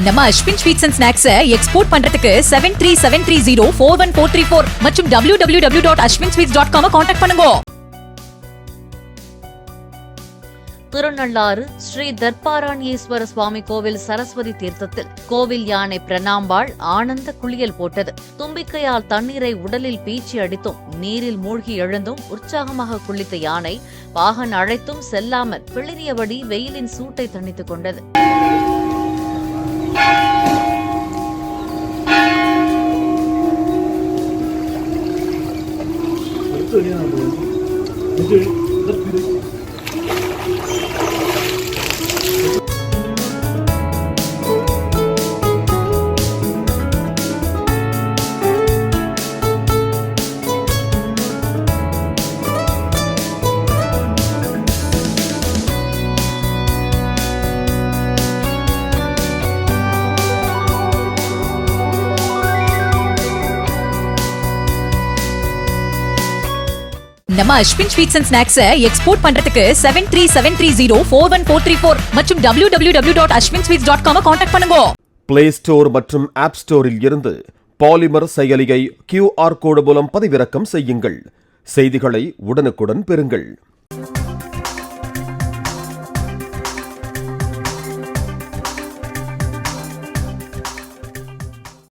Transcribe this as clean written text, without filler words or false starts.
நம்ம Ashwin sweets and snacks export பண்றதுக்கு 7373041434 மற்றும் www.ashwinsweets.com கான்டாக்ட் பண்ணுங்க. திருநள்ளாறு ஸ்ரீ தர்பாராணியேஸ்வர சுவாமி கோவில் சரஸ்வதி தீர்த்தத்தில் கோவில் யானை பிரணாம்பாள் ஆனந்த குளியல் போட்டது. தும்பிக்கையால் தண்ணீரை உடலில் பீச்சி அடித்தும் நீரில் மூழ்கி எழுந்தும் உற்சாகமாக குளித்த யானை வாகன் அழைத்தும் செல்லாமல் பிளிரியபடி வெயிலின் சூட்டை தணித்துக் கொண்டது. நம்ம Ashwin sweets and snacks export பண்றதுக்கு 7373041434 மற்றும் www.ashwinsweets.com கான்டாக்ட் பண்ணுங்க. பிளே ஸ்டோர் மற்றும் ஆப் ஸ்டோரில் இருந்து பாலிமர் செயலியை QR கோடு மூலம் பதிவிறக்கம் செய்யுங்கள். செய்திகளை உடனுக்குடன் பெறுங்கள்.